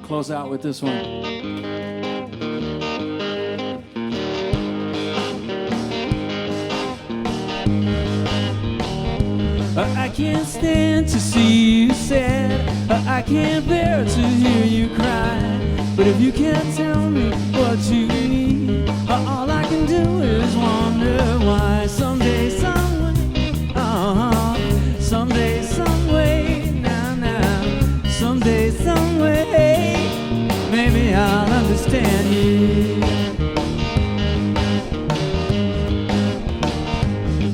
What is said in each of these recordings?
Close out with this one. I can't stand to see you sad. I can't bear to hear you cry. But if you can't tell me what you need, all I can do is wonder why. Someday, someway, someday, someway, now, someday, someway, maybe I'll understand you.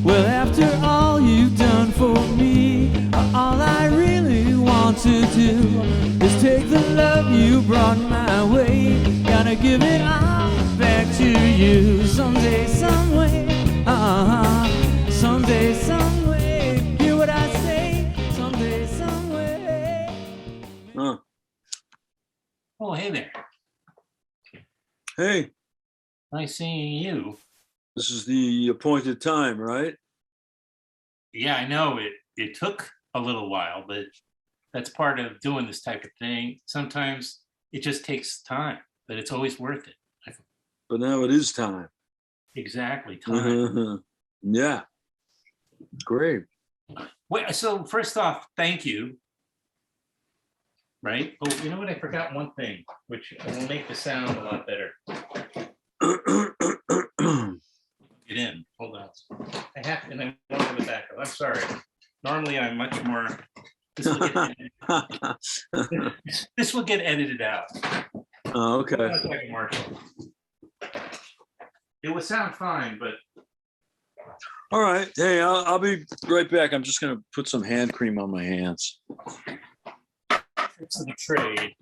Well, after all you've done for me, all I really want to do is take the love you brought my way. Gotta give it all back to you. Someday, someway, someday, someway. Hear what I say? Someday, someway. Oh, hey there. Hey, Nice seeing you. this is the appointed time, right? Yeah, I know it took a little while, but that's part of doing this type of thing. Sometimes it just takes time, but it's always worth it. But now it is time. Exactly, time. Yeah, great. Wait, so first off, thank you. Right? Oh, you know what? I forgot one thing, which will make the sound a lot better. Get in. Hold on. I have, and I want to go back up. I'm sorry. Normally, I'm much more. This will get edited, this will get edited out. Oh, okay. That's like Marshall. It would sound fine, but All right. Hey, I'll be right back. I'm just gonna put some hand cream on my hands. it's the trade.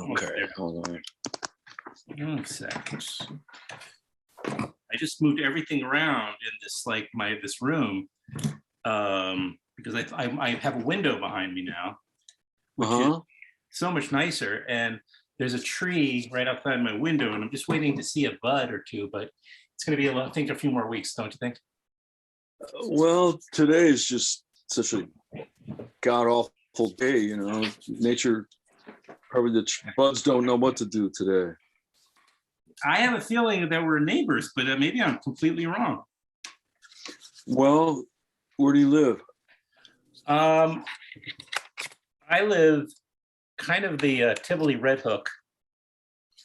Okay, hold on. 1 second. I just moved everything around in this this room because I have a window behind me now, which is so much nicer. And there's a tree right outside my window, and I'm just waiting to see a bud or two. But it's going to be I think a few more weeks, don't you think? Well, today is just such a god awful day. You know, nature. Probably the buds don't know what to do today. I have a feeling that we're neighbors, but maybe I'm completely wrong. Well, where do you live? I live kind of the Tivoli Red Hook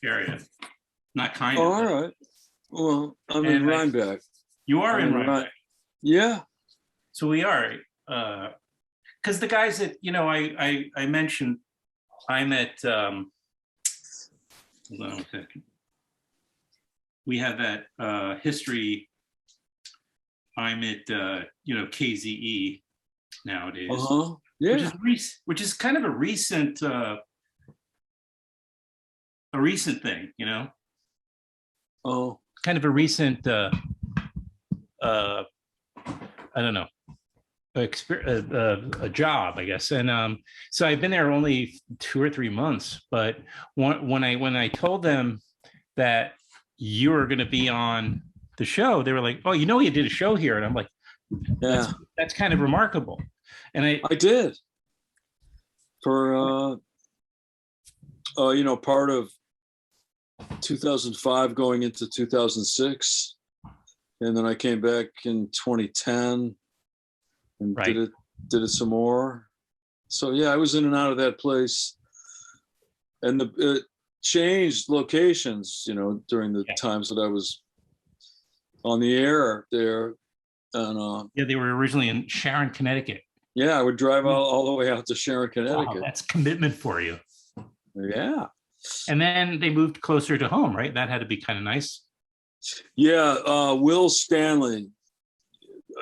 area. Not kind of. All right. Well, I'm in Rhinebeck. You are in Rhinebeck. Yeah. So we are. Because the guys that, I mentioned, I'm at, hold on a second. We have that history. I'm at, KZE nowadays. Yeah. Which is kind of a recent thing, Oh. Kind of a recent, I don't know, a job, I guess. And so I've been there only 2 or 3 months. But when I told them that you were going to be on the show, they were like, "Oh, you did a show here," and I'm like, Yeah, that's kind of remarkable." And I did for part of 2005 going into 2006, and then I came back in 2010 and did it some more. So yeah, I was in and out of that place, and it changed locations, during the times that I was on the air there. And they were originally in Sharon, Connecticut. Yeah, I would drive all the way out to Sharon, Connecticut. Wow, that's commitment for you. Yeah. And then they moved closer to home, right? That had to be kind of nice. Yeah, Will Stanley,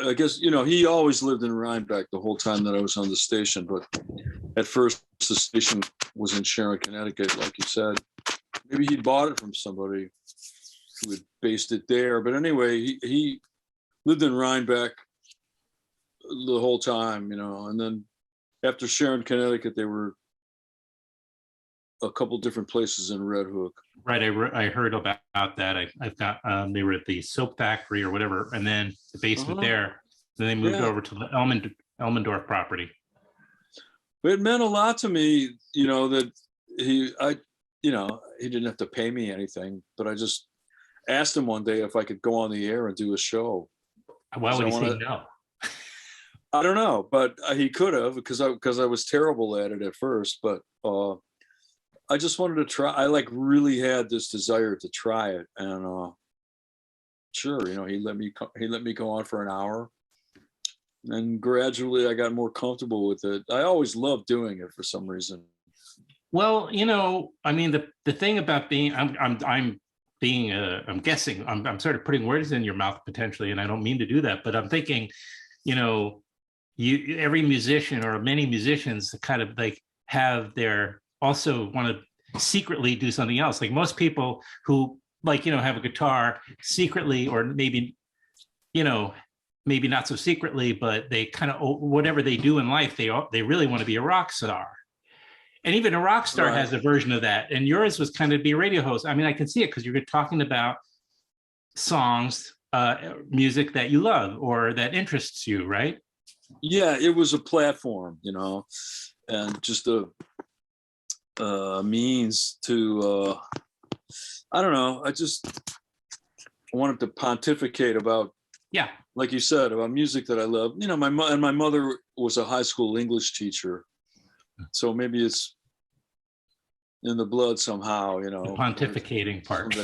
I guess, he always lived in Rhinebeck the whole time that I was on the station, but at first the station was in Sharon, Connecticut, like you said. Maybe he bought it from somebody. we based it there. But anyway, he lived in Rhinebeck the whole time, you know, and then after Sharon, Connecticut, they were a couple different places in Red Hook. Right, I heard about that. I've got they were at the soap factory or whatever, and then the basement there. Then they moved over to the Elmendorf property. But it meant a lot to me, you know, that he didn't have to pay me anything, but I just asked him one day if I could go on the air and do a show. Why would he say no? I don't know, but he could have, because I was terrible at it at first, but I just wanted to try. I like really had this desire to try it, and sure, you know, he let me go on for an hour, and gradually I got more comfortable with it. I always loved doing it for some reason. Well, you know, I mean, the thing about being, I'm guessing, I'm sort of putting words in your mouth potentially, and I don't mean to do that, but I'm thinking, you know, every musician or many musicians kind of like have their also want to secretly do something else. Like most people who, like, you know, have a guitar secretly, or maybe, you know, maybe not so secretly, but they kind of, whatever they do in life, they really want to be a rock star. And even a rock star has a version of that. And yours was kind of be a radio host. I mean, I can see it because you're talking about songs, music that you love or that interests you, right? Yeah, it was a platform, you know, and just a means to, I don't know, I wanted to pontificate about, like you said, about music that I love. You know, my mother was a high school English teacher, so maybe it's in the blood somehow, you know. The pontificating part.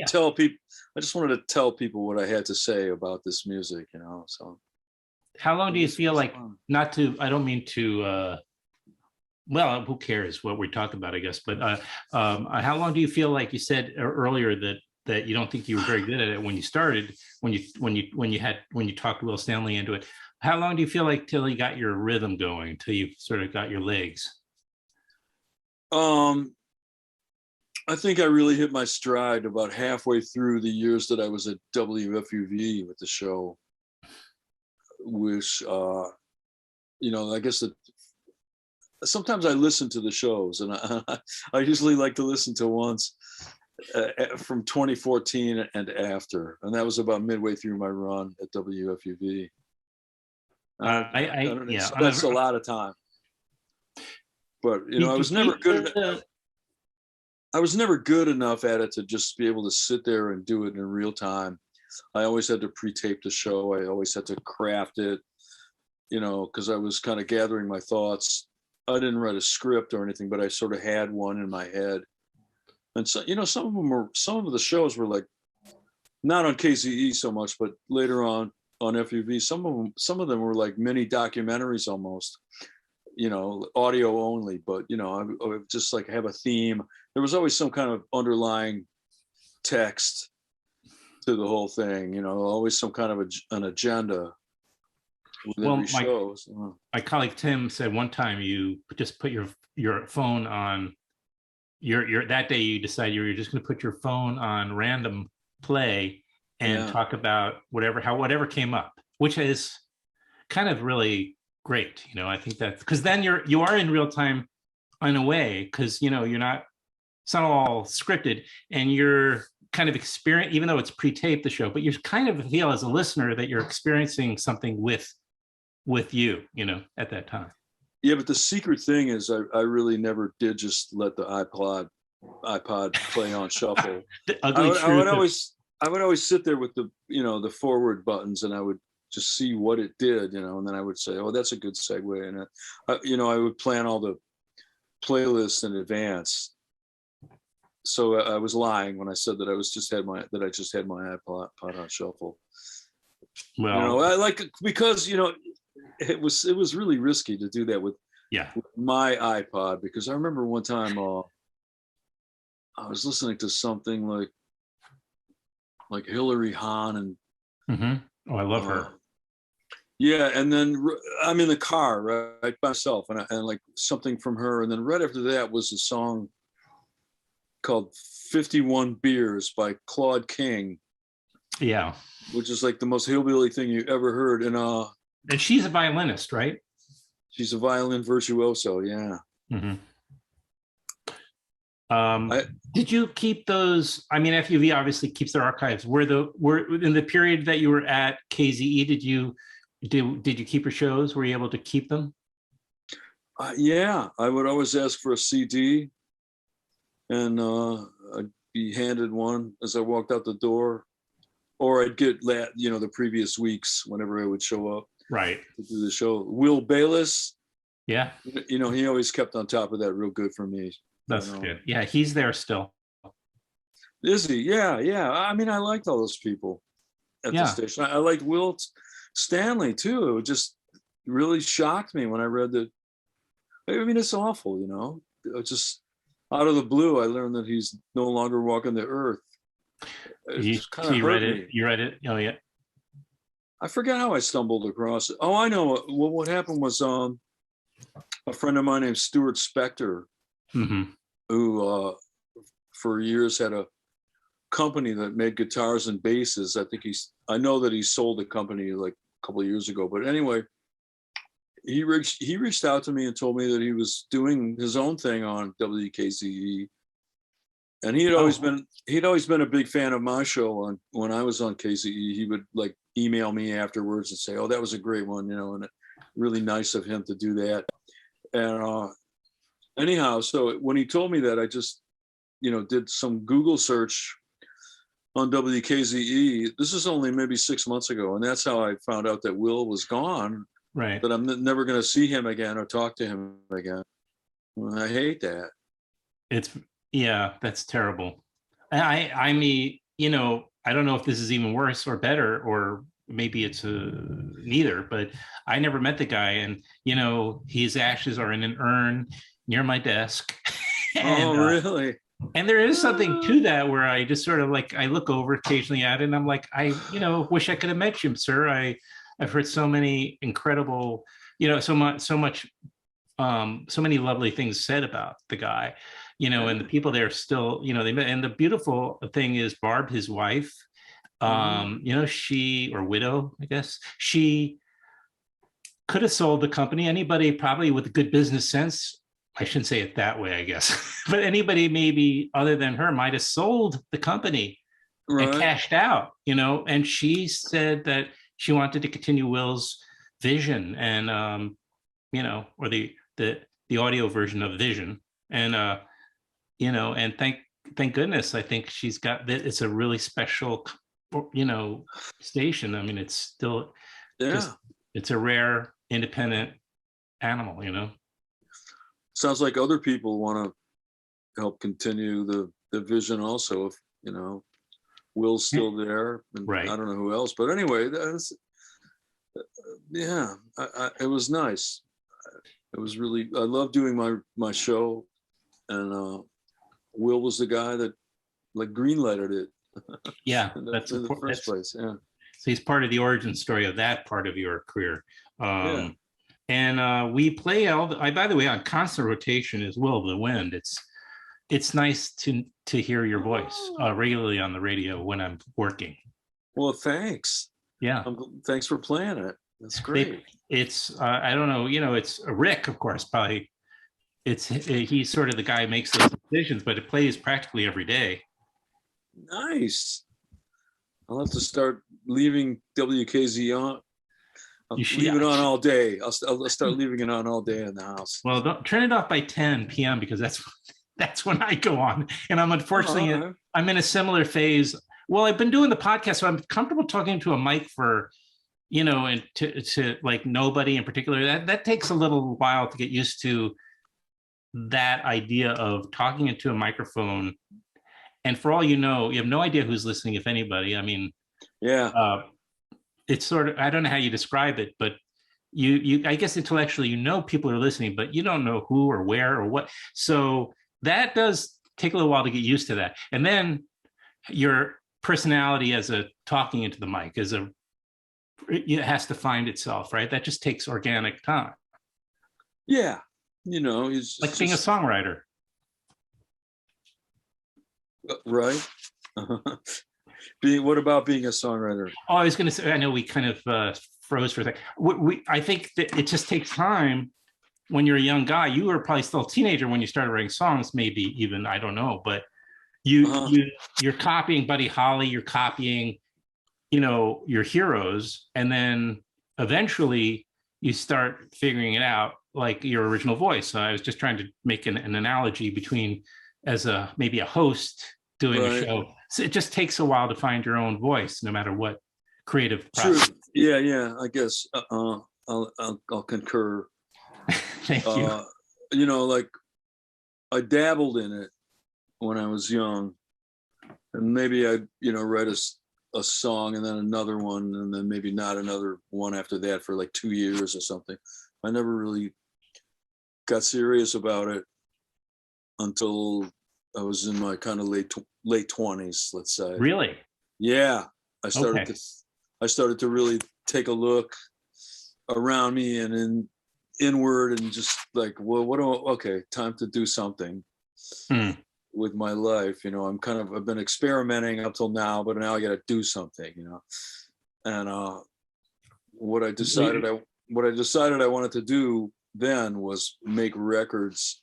Tell people. I just wanted to tell people what I had to say about this music, you know. So, how long do you feel like, not to? I don't mean to. Well, who cares what we're talking about, I guess. But how long do you feel like you said earlier that you don't think you were very good at it when you started, when you talked Will Stanley into it? How long do you feel like till you got your rhythm going, till you sort of got your legs? I think I really hit my stride about halfway through the years that I was at WFUV with the show, which, you know, I guess that sometimes I listen to the shows, and I usually like to listen to once from 2014 and after, and that was about midway through my run at WFUV. That's a lot of time. But you know, I was never good enough. I was never good enough at it to just be able to sit there and do it in real time. I always had to pre-tape the show. I always had to craft it, you know, because I was kind of gathering my thoughts. I didn't write a script or anything, but I sort of had one in my head. And so, you know, some of the shows were like, not on KZE so much, but later on FUV, some of them were like mini documentaries almost, you know, audio only, but, you know, I would just like have a theme. There was always some kind of underlying text to the whole thing, you know, always some kind of an agenda. Well, my colleague Tim said one time you just put your phone on that day you decided you were just going to put your phone on random play and talk about whatever came up, which is kind of really great. You know, I think that because then you are in real time in a way, because, you know, it's not all scripted, and you're kind of even though it's pre-taped the show, but you kind of feel as a listener that you're experiencing something with you, you know, at that time. Yeah, but the secret thing is I really never did just let the iPod play on shuffle. I would always sit there with the, you know, the forward buttons, and I would just see what it did, you know, and then I would say, oh, that's a good segue. And you know, I would plan all the playlists in advance. So I was lying when I said that I just had my iPod on shuffle. Well, you know, I like, because, you know, it was really risky to do that with my iPod, because I remember one time I was listening to something like Hillary Hahn and oh, I love her. Yeah, and then I'm in the car right by myself, and like something from her, and then right after that was a song called 51 Beers by Claude King. Yeah. Which is like the most hillbilly thing you ever heard. And she's a violinist, right? She's a violin virtuoso, yeah. Mm-hmm. Did you keep those? I mean, FUV obviously keeps their archives. Were in the period that you were at KZE, did you keep your shows? Were you able to keep them? Yeah, I would always ask for a CD, and I'd be handed one as I walked out the door, or I'd get the previous weeks whenever I would show up. Right. To do the show. Will Bayless. Yeah. He always kept on top of that real good for me. That's good. Yeah, he's there still. Is he? Yeah, yeah. I mean, I liked all those people at the station. I liked Will Stanley too. It just really shocked me when I read that. I mean, it's awful, just out of the blue, I learned that he's no longer walking the earth. You read it? You read it? Oh, yeah. I forget how I stumbled across it. Oh, I know. Well, what happened was a friend of mine named Stuart Spector, mm-hmm. who for years had a company that made guitars and basses. I know that he sold the company like a couple of years ago. But anyway, he reached out to me and told me that he was doing his own thing on WKZE. And he'd always been a big fan of my show when I was on KZE. He would like email me afterwards and say, "Oh, that was a great one," and really nice of him to do that. And anyhow, so when he told me that, I just did some Google search on WKZE. This is only maybe 6 months ago, and that's how I found out that Will was gone. Right. That I'm never going to see him again or talk to him again. Well, I hate that. Yeah, that's terrible. I mean, I don't know if this is even worse or better, or maybe it's neither, but I never met the guy, and his ashes are in an urn near my desk. And, really? And there is something to that where I just sort of I look over occasionally at it and I'm like, I wish I could have met you, sir. I've heard so many incredible, so many lovely things said about the guy. And the people there still, they met. And the beautiful thing is Barb, his wife, she, or widow, I guess, she could have sold the company. Anybody probably with good business sense, I shouldn't say it that way, I guess, but anybody maybe other than her might have sold the company and cashed out, and she said that she wanted to continue Will's vision and, or the audio version of Vision. And, and thank goodness, I think she's got that. It's a really special, station. I mean, it's still it's a rare independent animal, Sounds like other people want to help continue the vision also, if, Will's still there. And right. I don't know who else, but anyway, it was nice. It was really, I love doing my show, and Will was the guy that green-lighted it. Yeah, that's in the first place. Yeah. So he's part of the origin story of that part of your career. And we play by the way, on constant rotation is Will of the Wind. It's nice to hear your voice regularly on the radio when I'm working. Well, thanks. Yeah. Thanks for playing it. That's great. It's I don't know, it's Rick, of course, probably. He's sort of the guy who makes those decisions, but it plays practically every day. Nice. I'll have to start leaving WKZ on. I'll leave it on all day. I'll start leaving it on all day in the house. Well, don't turn it off by 10 p.m. because that's when I go on. And I'm unfortunately, I'm in a similar phase. Well, I've been doing the podcast, so I'm comfortable talking to a mic for, and to nobody in particular. That takes a little while to get used to that idea of talking into a microphone. And for all you have no idea who's listening, if anybody. I mean, yeah. It's sort of, I don't know how you describe it, but you I guess intellectually, people are listening, but you don't know who or where or what. So that does take a little while to get used to that. And then your personality as a talking into the mic it has to find itself, right? That just takes organic time. Yeah. It's like being a songwriter. Right. What about being a songwriter? Oh, I was going to say, I know we kind of froze for a second. I think that it just takes time when you're a young guy. You were probably still a teenager when you started writing songs, maybe even, I don't know, but you're copying Buddy Holly, you're copying, your heroes, and then eventually you start figuring it out like your original voice. So I was just trying to make an analogy between as maybe a host doing a show. So it just takes a while to find your own voice, no matter what creative process. True. Yeah, I guess I'll concur. Thank you. Like I dabbled in it when I was young, and maybe I, write a song and then another one, and then maybe not another one after that for like 2 years or something. I never really got serious about it until I was in my kind of late 20s, let's say. Really? Yeah, I started to really take a look around me and inward, and just like, well, okay, time to do something with my life. I've been experimenting up till now, but now I got to do something. And what I decided I wanted to do then was make records,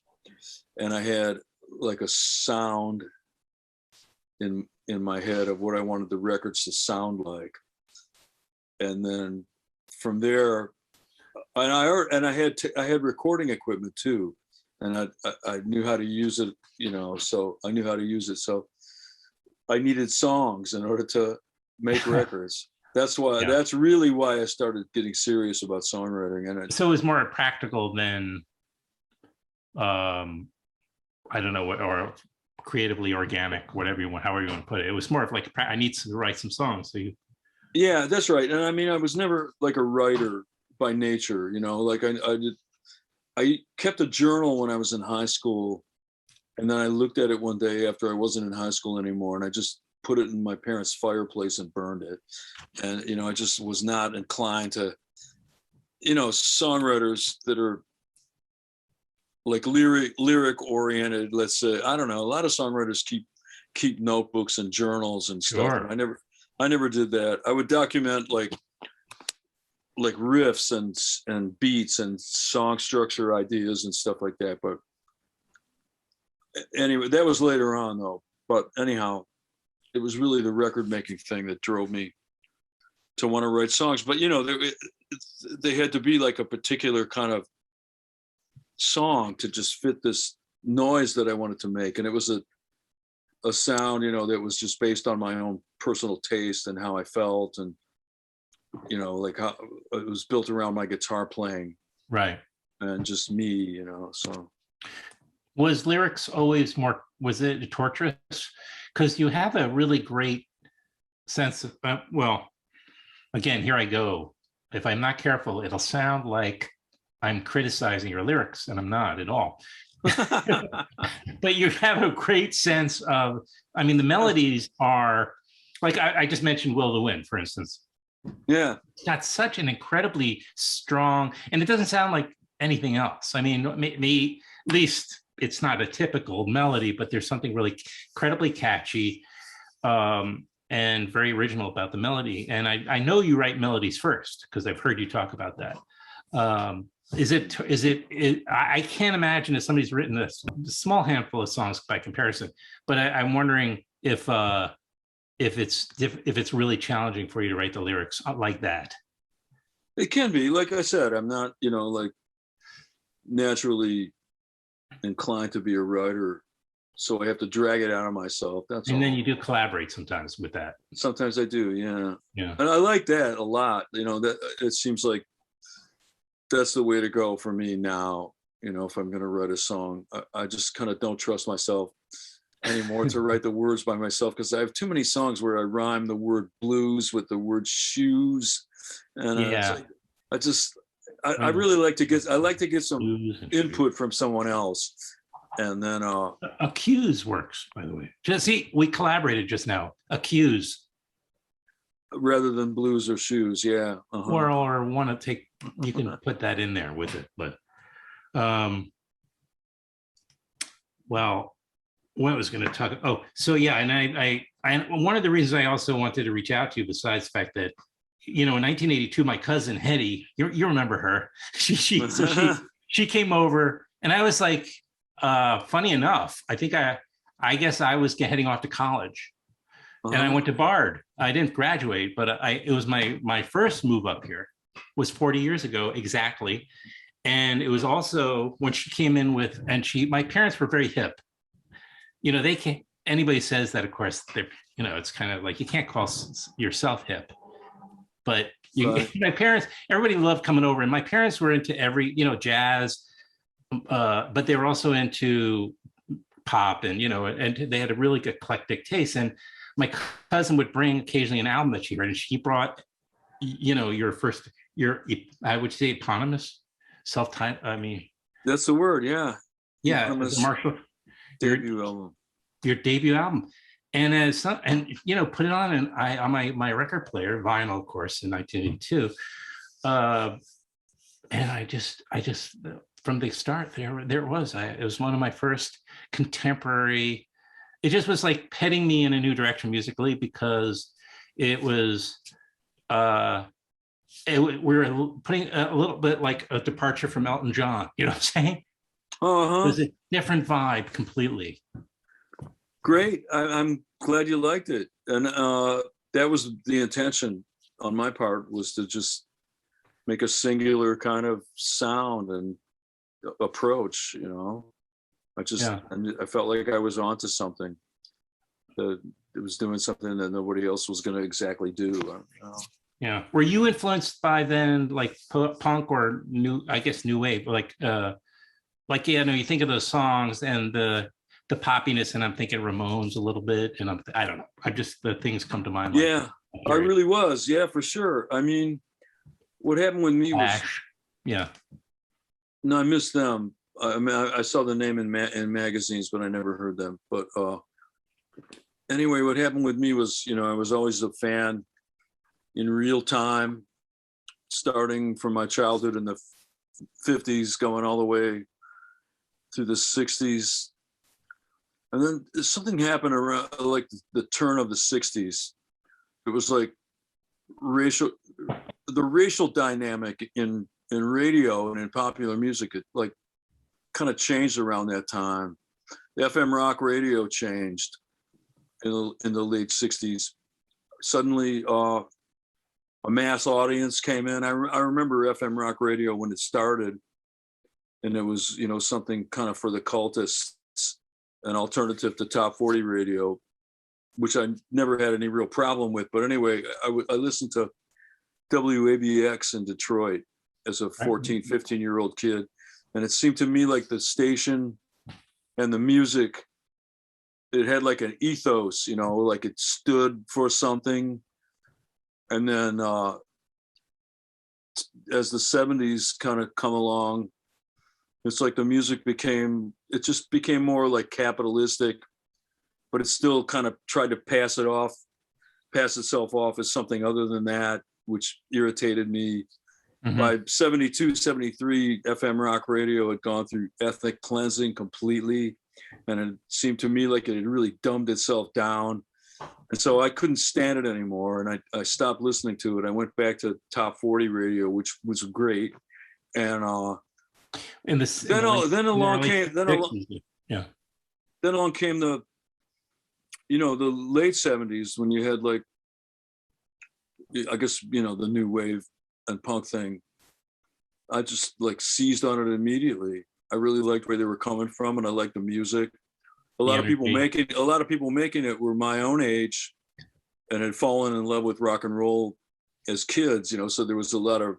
and I had like a sound in my head of what I wanted the records to sound like, and then from there, and I had recording equipment too, and I knew how to use it, so I knew how to use it. So I needed songs in order to make records. That's really why I started getting serious about songwriting. And so it was more practical than, I don't know, or creatively organic, however you want to put it. It was more of like, I need to write some songs. Yeah, that's right. And I mean, I was never like a writer by nature, like I kept a journal when I was in high school, and then I looked at it one day after I wasn't in high school anymore, and I just put it in my parents' fireplace and burned it. And I just was not inclined to, songwriters that are like lyric oriented, let's say. I don't know, a lot of songwriters keep notebooks and journals and stuff. Sure. And I never did that. I would document like riffs and beats and song structure ideas and stuff like that. But anyway, that was later on though. But anyhow, it was really the record making thing that drove me to want to write songs. But they had to be like a particular kind of song to just fit this noise that I wanted to make. And it was a sound, that was just based on my own personal taste and how I felt, and like how it was built around my guitar playing, right, and just me. So was lyrics always more, was it torturous? Because you have a really great sense of, well, again, here I go, if I'm not careful, it'll sound like I'm criticizing your lyrics, and I'm not at all. But you have a great sense of, I mean, the melodies are like, I just mentioned Will to Win, for instance. Yeah, it's got such an incredibly strong, and it doesn't sound like anything else. I mean, me, at least it's not a typical melody, but there's something really incredibly catchy and very original about the melody. And I know you write melodies first, because I've heard you talk about that. I can't imagine if somebody's written a small handful of songs by comparison, but I'm wondering if it's really challenging for you to write the lyrics like that. It can be. Like I said, I'm not, like naturally inclined to be a writer, so I have to drag it out of myself. That's all. And then you do collaborate sometimes with that. Sometimes I do, yeah. Yeah. And I like that a lot. That it seems like that's the way to go for me now. If I'm going to write a song, I just kind of don't trust myself anymore to write the words by myself, because I have too many songs where I rhyme the word blues with the word shoes, and I really like to get some input from someone else, and then accuse works, by the way. Just see, we collaborated just now. Accuse rather than blues or shoes, yeah. Or want to take, you can put that in there with it, but well, what I was going to talk. Oh, so yeah, and I one of the reasons I also wanted to reach out to you, besides the fact that, you know, in 1982, my cousin Hetty, you remember her? She came over, and I was like, funny enough, I guess I was heading off to college, and I went to Bard. I didn't graduate, but it was my first move up here was 40 years ago exactly, and it was also when she came in with, and my parents were very hip. You know, they can't, anybody says that, of course, they're, you know, it's kind of like you can't call yourself hip, but Right. my parents, everybody loved coming over, and my parents were into every, you know, jazz, but they were also into pop, and, you know, and they had a really good eclectic taste. And my cousin would bring occasionally an album that she heard, and she brought, you know, your, I would say, eponymous, self-titled, I mean, That's the word, yeah. yeah, the Eponymous Marshall, debut album. your debut album. And and you know, put it on, and on my record player, vinyl, of course, in 1982. And I just from the start, there it was. It was one of my first contemporary. It just was like petting me in a new direction musically, because it was we were putting a little bit like a departure from Elton John. You know what I'm saying? It was a different vibe completely. Great. I'm glad you liked it. And that was the intention on my part, was to just make a singular kind of sound and approach, you know. I felt like I was onto something, that it was doing something that nobody else was going to exactly do. You know? Yeah. Were you influenced by then, like punk or new wave? Like, yeah, no, you think of those songs and the poppiness, and I'm thinking Ramones a little bit, and I don't know. The things come to mind. Yeah, I really was. Yeah, for sure. I mean, what happened with me was, yeah. No, I missed them. I mean, I saw the name in magazines, but I never heard them. But anyway, what happened with me was, you know, I was always a fan in real time, starting from my childhood in the 50s, going all the way through the 60s. And then something happened around like the turn of the 60s. It was like the racial dynamic in radio and in popular music, it like kind of changed around that time. The FM rock radio changed in the late 60s. Suddenly, a mass audience came in. I remember FM rock radio when it started, and it was, you know, something kind of for the cultists, an alternative to top 40 radio, which I never had any real problem with. But anyway, I listened to WABX in Detroit as a 14, 15-year-old kid. And it seemed to me like the station and the music, it had like an ethos, you know, like it stood for something. And then as the 70s kind of come along, it's like the music just became more like capitalistic, but it still kind of tried to pass itself off as something other than that, which irritated me. Mm-hmm. By 72, 73, FM rock radio had gone through ethnic cleansing completely. And it seemed to me like it had really dumbed itself down. And so I couldn't stand it anymore. And I stopped listening to it. I went back to top 40 radio, which was great. And then along came the, you know, the late 70s, when you had like, I guess, you know, the new wave and punk thing. I just like seized on it immediately. I really liked where they were coming from, and I liked the music. A lot of people making it were my own age and had fallen in love with rock and roll as kids, you know, so there was a lot of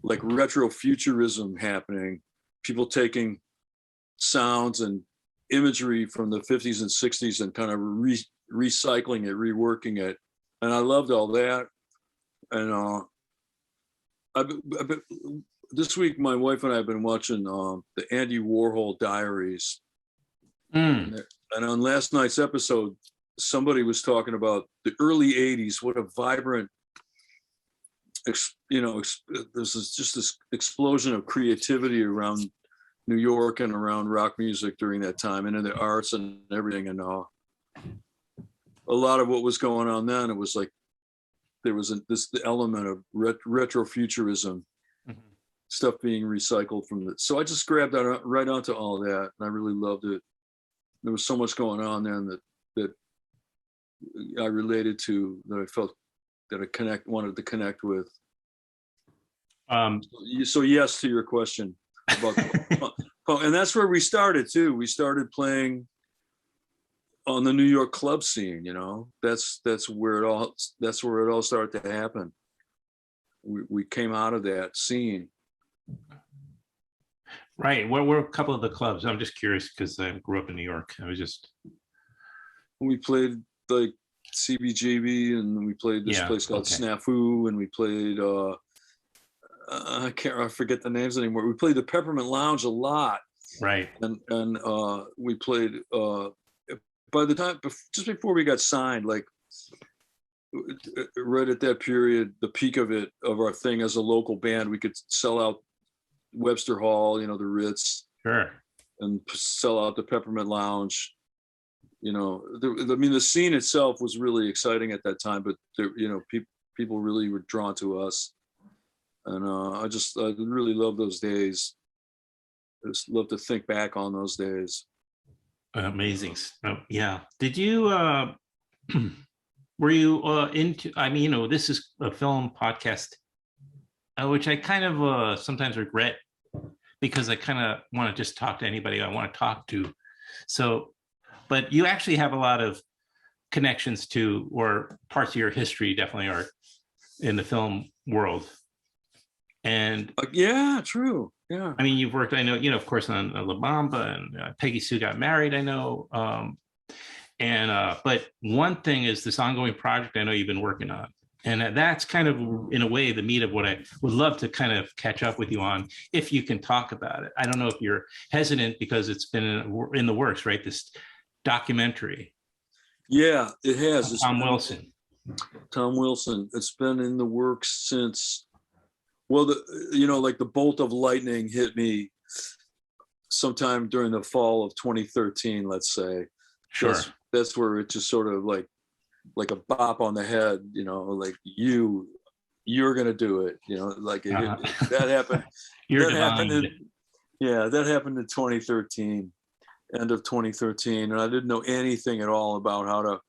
like retro futurism happening, people taking sounds and imagery from the 50s and 60s and kind of recycling it, reworking it. And I loved all that. And this week, my wife and I have been watching the Andy Warhol Diaries. And on last night's episode, somebody was talking about the early 80s, what a vibrant, there's just this explosion of creativity around New York and around rock music during that time, and in the arts and everything. And a lot of what was going on then, it was like there was this the element of retrofuturism, stuff being recycled from the. So I just grabbed that right onto all of that, and I really loved it. There was so much going on then that I related to, that I felt that I wanted to connect with. So yes to your question about, and that's where we started too. We started playing on the New York club scene. You know, that's where it all started to happen. We came out of that scene. Right. What were a couple of the clubs? I'm just curious because I grew up in New York. We played like CBGB, and we played this place called Snafu, and we played I forget the names anymore. We played the Peppermint Lounge a lot. Right. And we played by the time just before we got signed, like right at that period, the peak of our thing as a local band, we could sell out Webster Hall, you know, the Ritz. Sure. And sell out the Peppermint Lounge. You know, the scene itself was really exciting at that time, but people really were drawn to us, and I really love those days. I just love to think back on those days. Amazing. Yeah. Did you? Were you into? I mean, this is a film podcast, which I kind of sometimes regret, because I kind of want to just talk to anybody I want to talk to. So. But you actually have a lot of connections to, or parts of your history definitely are in the film world. And yeah, true. Yeah. I mean, you've worked, I know, of course, on La Bamba, and Peggy Sue Got Married, I know. But one thing is this ongoing project I know you've been working on. And that's kind of, in a way, the meat of what I would love to kind of catch up with you on, if you can talk about it. I don't know if you're hesitant because it's been in the works, right? This documentary. Yeah, it has. Tom Wilson. It's been in the works since, well, like the bolt of lightning hit me sometime during the fall of 2013, let's say. Sure. That's where it just sort of like a bop on the head, like you're gonna do it, like that happened. That happened in 2013. End of 2013, and I didn't know anything at all about how to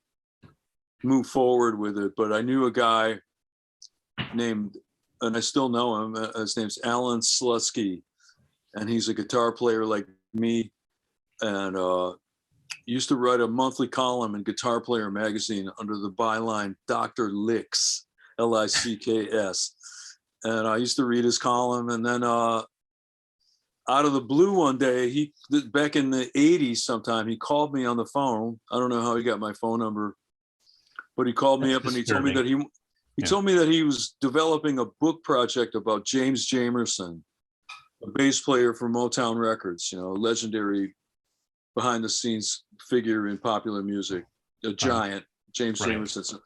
move forward with it, but I knew a guy named, and I still know him, his name's Alan Slutsky, and he's a guitar player like me, and used to write a monthly column in Guitar Player magazine under the byline Dr. Licks, Licks, and I used to read his column, and then out of the blue one day, back in the 80s sometime, he called me on the phone. I don't know how he got my phone number, but he called me up and he told me that told me that he was developing a book project about James Jamerson, a bass player for Motown Records, a legendary behind the scenes figure in popular music, a giant, James Jamerson.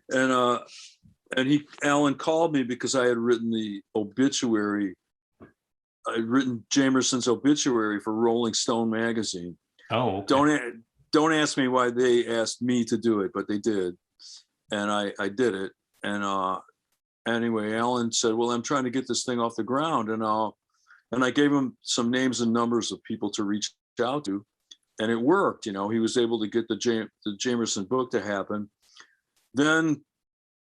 And Alan called me because I had written the obituary. I'd written Jamerson's obituary for Rolling Stone magazine. Oh, okay. Don't ask me why they asked me to do it, but they did, and I did it. And anyway, Alan said, "Well, I'm trying to get this thing off the ground," and I gave him some names and numbers of people to reach out to, and it worked. He was able to get the Jamerson book to happen. Then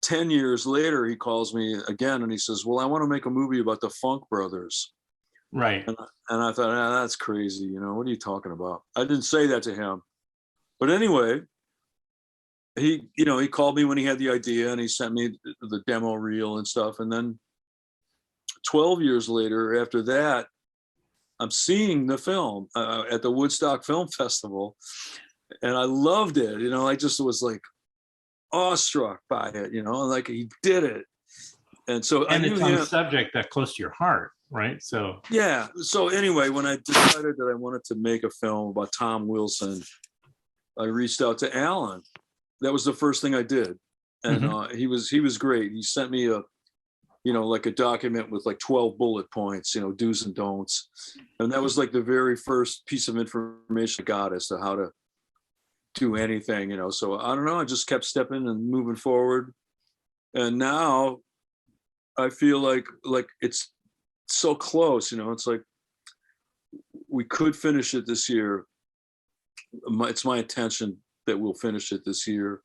10 years later, he calls me again and he says, "Well, I want to make a movie about the Funk Brothers." Right. And I thought, that's crazy. What are you talking about? I didn't say that to him. But anyway, he called me when he had the idea, and he sent me the demo reel and stuff. And then 12 years later, after that, I'm seeing the film at the Woodstock Film Festival. And I loved it. I just was like awestruck by it, like he did it. And so I knew it's on a subject that close to your heart. Right. So yeah. So anyway, when I decided that I wanted to make a film about Tom Wilson, I reached out to Alan. That was the first thing I did, and he was great. He sent me like a document with like 12 bullet points, do's and don'ts. And that was like the very first piece of information I got as to how to do anything, So I don't know, I just kept stepping and moving forward. And now I feel like it's so close, it's like we could finish it this year. It's my intention that we'll finish it this year.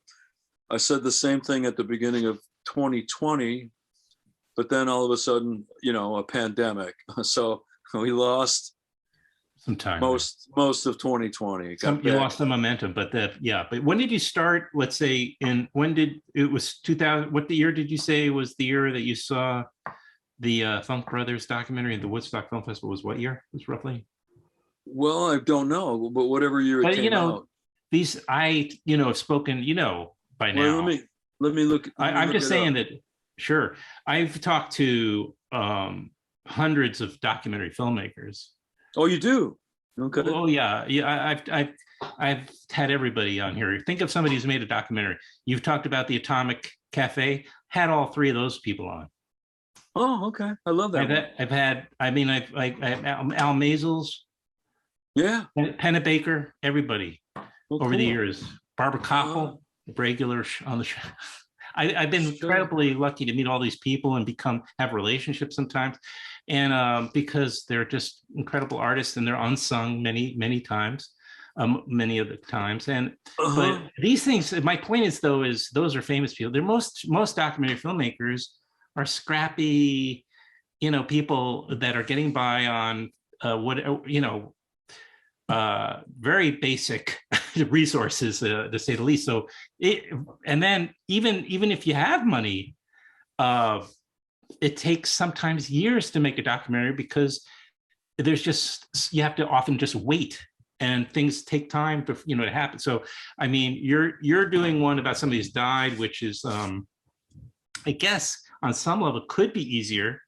I said the same thing at the beginning of 2020, but then all of a sudden, a pandemic. So we lost some time. Most of 2020. You lost the momentum, but but when did you start? Let's say it was 2000? What the year did you say was the year that you saw the Funk Brothers documentary at the Woodstock Film Festival? Was what year? It was roughly? Well, I don't know, but whatever year it came out. These have spoken, by now. Well, let me look. I'm just saying that. Sure, I've talked to hundreds of documentary filmmakers. Oh, you do? Okay. Oh yeah. I've had everybody on here. Think of somebody who's made a documentary. You've talked about the Atomic Cafe. Had all three of those people on. Oh, okay. I love that. I've had Al Maisels. Yeah. Pennebaker. Everybody over the years. Barbara Koppel, regular on the show. I've been incredibly lucky to meet all these people and have relationships sometimes. And because they're just incredible artists and they're unsung many times, many of the times. And but these things, my point is those are famous people. They're most documentary filmmakers are scrappy, people that are getting by on very basic resources, to say the least. So and then even if you have money, it takes sometimes years to make a documentary because you have to often just wait and things take time to happen. So I mean, you're doing one about somebody who's died, which is I guess on some level could be easier,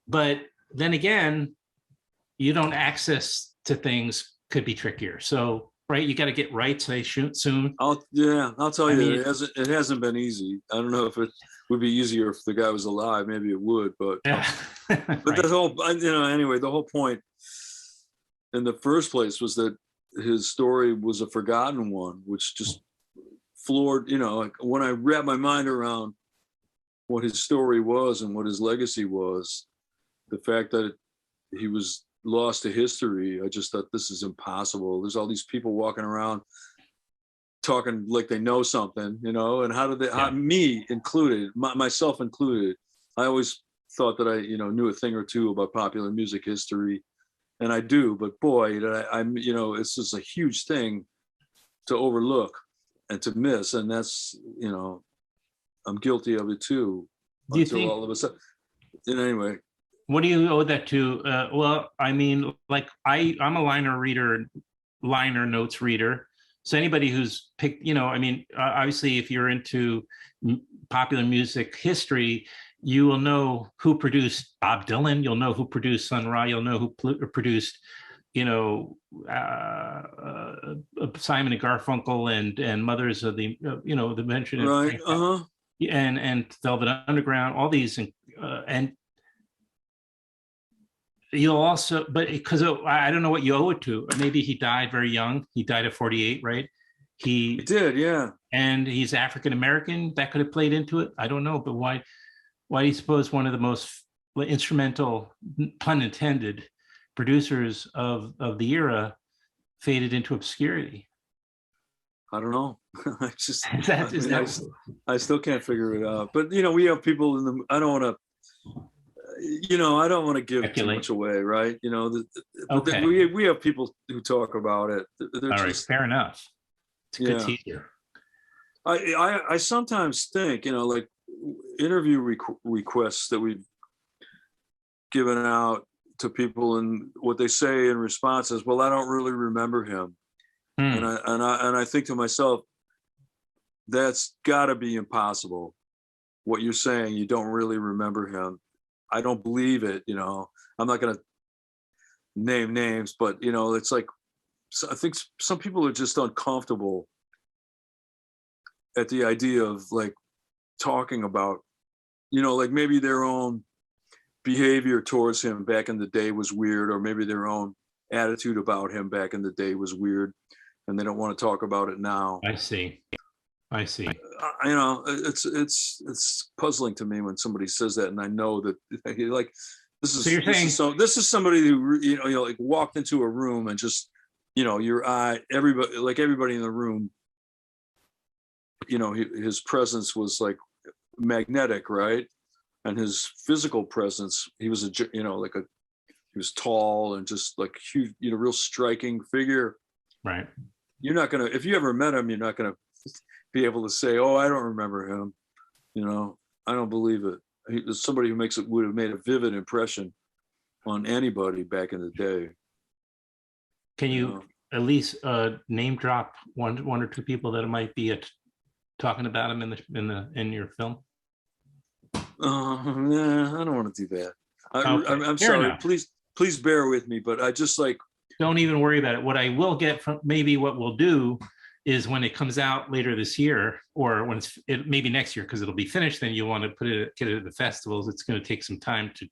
but then again, access to things could be trickier. So right, you got to get rights soon. I'll tell you, it hasn't been easy. I don't know if it would be easier if the guy was alive. Maybe it would, but yeah. but right. The whole anyway, the whole point in the first place was that his story was a forgotten one, which just floored. Like when I wrapped my mind around what his story was and what his legacy was, the fact that he was lost to history, I just thought, this is impossible. There's all these people walking around talking like they know something, and how did they, me included, myself included, I always thought that I, knew a thing or two about popular music history, and I do, but boy, I'm, it's just a huge thing to overlook and to miss, and that's, I'm guilty of it too. Do you think, all of a sudden, anyway. What do you owe that to? Well, I mean, like I'm a liner notes reader. So anybody who's picked, obviously if you're into popular music history, you will know who produced Bob Dylan. You'll know who produced Sun Ra. You'll know who produced, Simon and Garfunkel and Mothers of the, the mentioned, right, and Velvet Underground. All these, and you'll also, but because I don't know what you owe it to. Maybe he died very young. He died at 48, right? He did, yeah. And he's African American. That could have played into it. I don't know, but why do you suppose one of the most instrumental, pun intended, producers of the era faded into obscurity? I don't know. I just I still can't figure it out. But we have people in the. I don't want to. I don't want to give too much away, right? Okay. We have people who talk about it. All right, fair enough. It's a good teaser. I sometimes think, like interview requests that we've given out to people, and what they say in response is, "Well, I don't really remember him," and I think to myself, that's got to be impossible. What you're saying, you don't really remember him. I don't believe it, I'm not going to name names, but, it's like, I think some people are just uncomfortable at the idea of like talking about, like maybe their own behavior towards him back in the day was weird, or maybe their own attitude about him back in the day was weird, and they don't want to talk about it now. I see. It's puzzling to me when somebody says that, and I know that like this is So you're saying this is somebody who like walked into a room and just your eye, everybody in the room, his presence was like magnetic, right? And his physical presence, he was he was tall and just like huge, real striking figure. right. You're not gonna, if you ever met him, you're not gonna be able to say, "Oh, I don't remember him." I don't believe it. He's somebody who would have made a vivid impression on anybody back in the day. Can you at least name drop one or two people that might be talking about him in your film? Nah, I don't want to do that. I'm Fair sorry. enough. Please bear with me, but I just like. Don't even worry about it. What I will get from, maybe what we'll do is when it comes out later this year, or when maybe next year, because it'll be finished, then you want to get it at the festivals. It's going to take some time to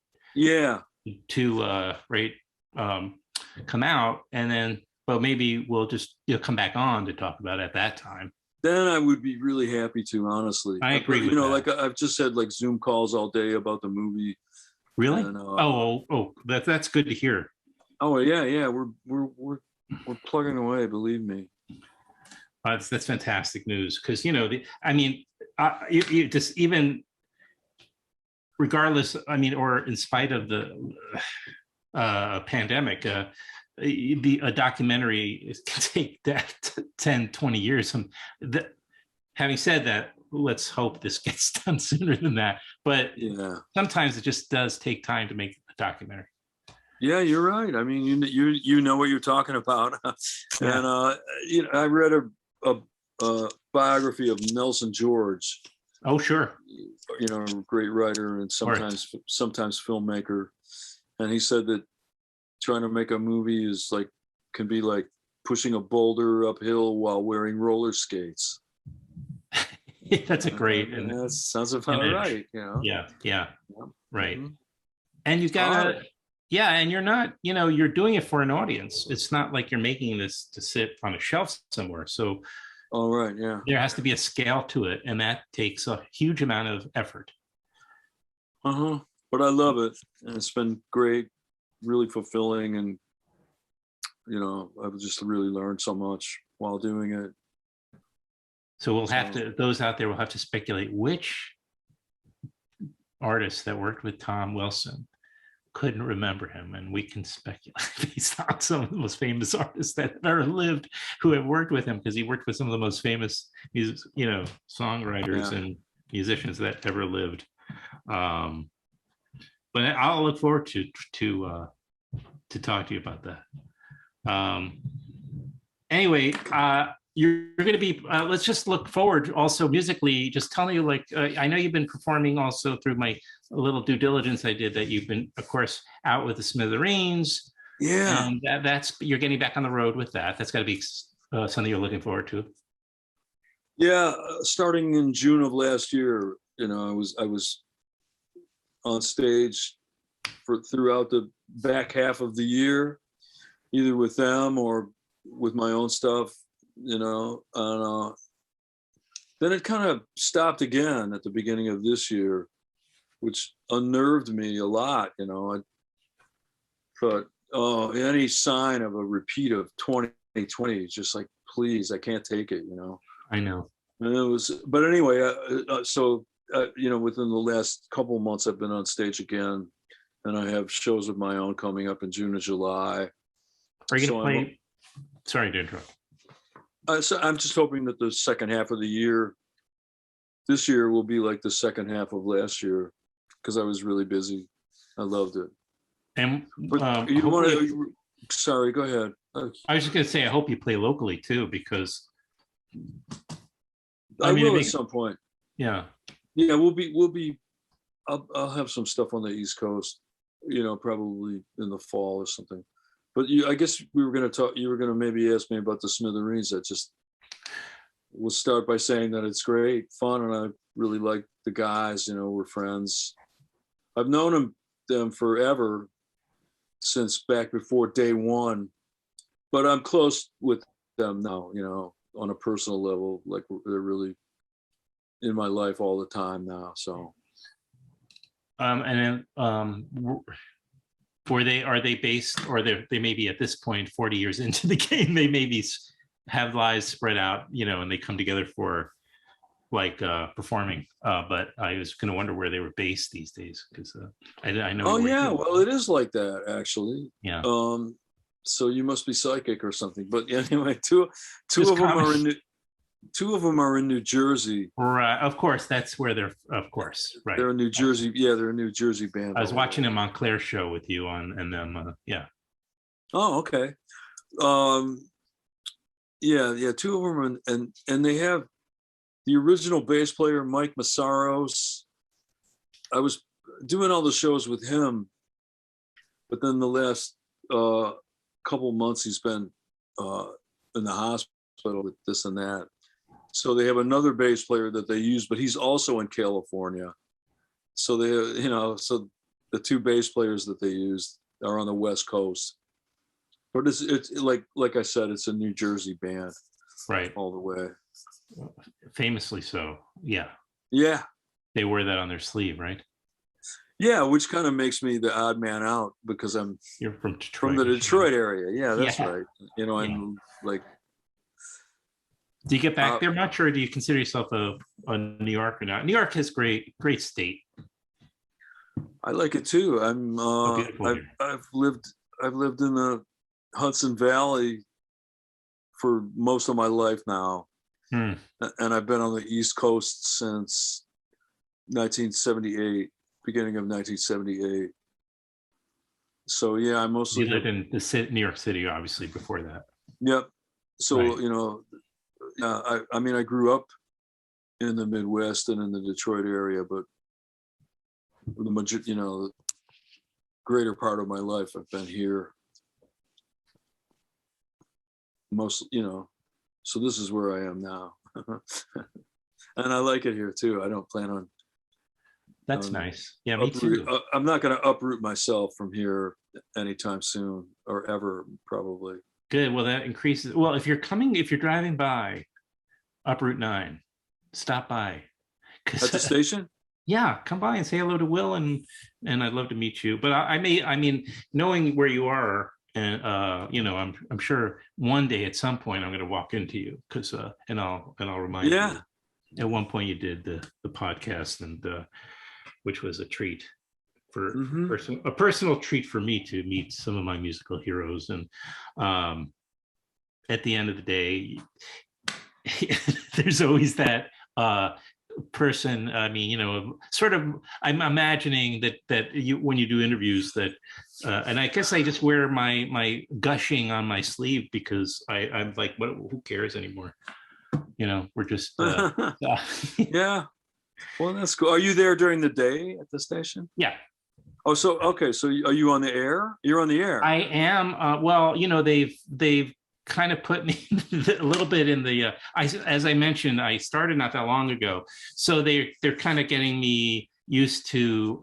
come out, and then but maybe we'll just come back on to talk about it at that time. Then I would be really happy to, honestly. I agree with that. Like I've just had like Zoom calls all day about the movie. Really? And, that's good to hear. Oh yeah, we're plugging away, believe me. That's fantastic news, because you just even regardless, or in spite of the pandemic, a documentary can take that 10, 20 years. Having said that, let's hope this gets done sooner than that. But sometimes it just does take time to make a documentary. Yeah, you're right. I mean, you know what you're talking about. And I read a biography of Nelson George. Oh, sure. Great writer and sometimes filmmaker. And he said that trying to make a movie can be like pushing a boulder uphill while wearing roller skates. That's a great. And that sounds about right. Yeah. Right. Mm-hmm. And you gotta. Yeah, and you're not, you're doing it for an audience. It's not like you're making this to sit on a shelf somewhere. So, there has to be a scale to it, and that takes a huge amount of effort. But I love it, and it's been great, really fulfilling, and I've just really learned so much while doing it. So we'll have to, those out there will have to speculate which artists that worked with Tom Wilson couldn't remember him, and we can speculate based on some of the most famous artists that have ever lived who have worked with him, because he worked with some of the most famous songwriters and musicians that ever lived. But I'll look forward to talk to you about that. Anyway, you're going to be let's just look forward also musically. Just tell me, I know you've been performing also through my little due diligence I did, that you've been, of course, out with the Smithereens. And that's you're getting back on the road with that. That's got to be something you're looking forward to. Yeah, starting in June of last year, I was on stage throughout the back half of the year, either with them or with my own stuff. And then it kind of stopped again at the beginning of this year, which unnerved me a lot. I thought, any sign of a repeat of 2020 is just like, please, I can't take it. I know. And it was, but anyway, within the last couple of months, I've been on stage again, and I have shows of my own coming up in June and July. Are you going to play? Sorry to interrupt. So I'm just hoping that the second half of the year, this year, will be like the second half of last year, because I was really busy. I loved it. And you want to? Sorry, go ahead. I was just going to say, I hope you play locally too, because I will at some point. Yeah. Yeah, we'll be. I'll have some stuff on the East Coast, probably in the fall or something. But I guess we were going to talk. You were going to maybe ask me about the Smithereens. will start by saying that it's great fun, and I really like the guys. You know, we're friends. I've known them forever, since back before day one, but I'm close with them now. You know, on a personal level, like they're really in my life all the time now. So. And then are they based, or they may be at this point 40 years into the game, they maybe have lives spread out, you know, and they come together for like performing, but I was going to wonder where they were based these days, because I know. Oh yeah, well, it is like that actually. Yeah. So you must be psychic or something. But anyway, two of them are in New Jersey. Right, of course, that's where they're. Of course, right. They're in New Jersey. Yeah, they're a New Jersey band. I was watching them on Claire's show with you on, and them. Yeah. Oh, okay. Yeah, two of them, and they have the original bass player Mike Massaros. I was doing all the shows with him, but then the last couple months he's been in the hospital with this and that. So they have another bass player that they use, but he's also in California. So so the two bass players that they use are on the West Coast. But it's like I said, it's a New Jersey band, right, all the way. Famously so, yeah. Yeah, they wear that on their sleeve, right? Yeah, which kind of makes me the odd man out, because you're from Detroit, from the Detroit area. Yeah, that's yeah. right. You know, I'm like. Do you get back there much, or do you consider yourself a New Yorker now? New York has great state. I like it too. I've lived in the Hudson Valley for most of my life now, and I've been on the East Coast since 1978, beginning of 1978. So yeah, I mostly lived in New York City, obviously, before that. Yep. So right. You know, I mean, I grew up in the Midwest and in the Detroit area, but the greater part of my life I've been here. Most, so this is where I am now, and I like it here too. I don't plan on. That's nice. Yeah, me too. I'm not going to uproot myself from here anytime soon, or ever, probably. Good. Well, that increases. Well, if you're driving by up Route 9, stop by. At the station? Yeah, come by and say hello to Will, and I'd love to meet you. But I mean, knowing where you are, and I'm sure one day at some point I'm going to walk into you, because and I'll remind you. At one point you did the podcast, and which was a treat for a personal treat for me to meet some of my musical heroes. And at the end of the day, there's always that person. I mean, sort of, I'm imagining that you, when you do interviews, that and I guess I just wear my gushing on my sleeve, because I'm like, who cares anymore? We're just yeah. Well, that's cool. Are you there during the day at the station? Yeah. Oh, so okay. So are you on the air? You're on the air. I am. Well, they've kind of put me a little bit in the. As I mentioned, I started not that long ago, so they're kind of getting me used to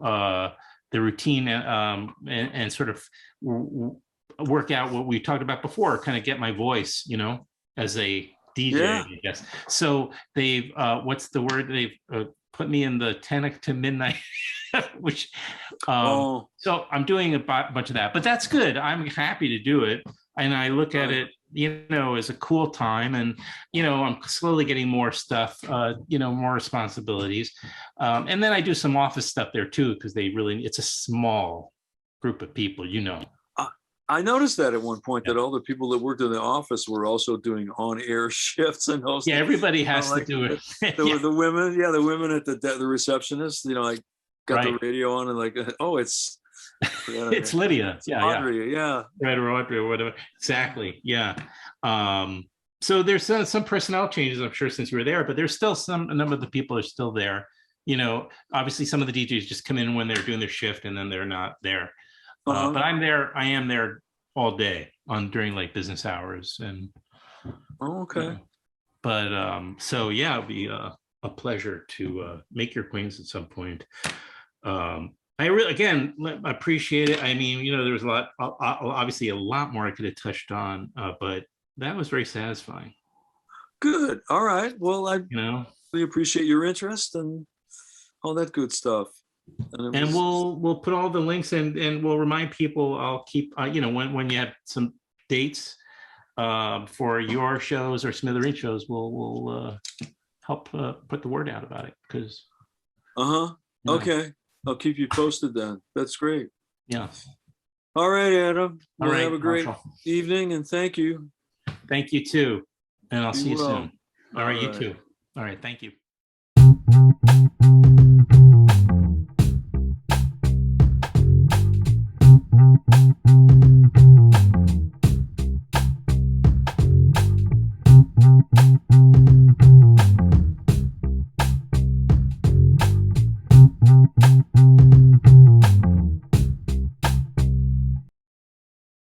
the routine, and sort of work out what we talked about before. Kind of get my voice, as a DJ, I guess. So they've what's the word? They've put me in the 10 to midnight, which so I'm doing a bunch of that, but that's good. I'm happy to do it, and I look at it, as a cool time, and I'm slowly getting more stuff, more responsibilities, and then I do some office stuff there too, because it's a small group of people, I noticed that at one point, that all the people that worked in the office were also doing on-air shifts and hosting. Yeah, everybody has to do it. The women at the receptionist, got the radio on, and like, oh, it's it's Lydia. It's Audrey, yeah. Right, or Audrey, or whatever. Exactly. Yeah. So there's some personnel changes, I'm sure, since you were there, but there's still a number of the people are still there. Obviously some of the DJs just come in when they're doing their shift, and then they're not there. But I am there all day during like business hours, and okay. So yeah, it'd be a pleasure to make your acquaintance at some point. I really, again, appreciate it. I mean, there was a lot, obviously a lot more I could have touched on, but that was very satisfying. Good. All right. Well, I really appreciate your interest and all that good stuff. And we'll put all the links and we'll remind people. I'll keep, when you have some dates for your shows or Smithereen shows, we'll help put the word out about it. Because. Okay. I'll keep you posted then. That's great. Yeah. All right, Adam. Well, have a great Marshall. evening and thank you. Thank you too. And I'll see you soon. All right, you too. All right, thank you.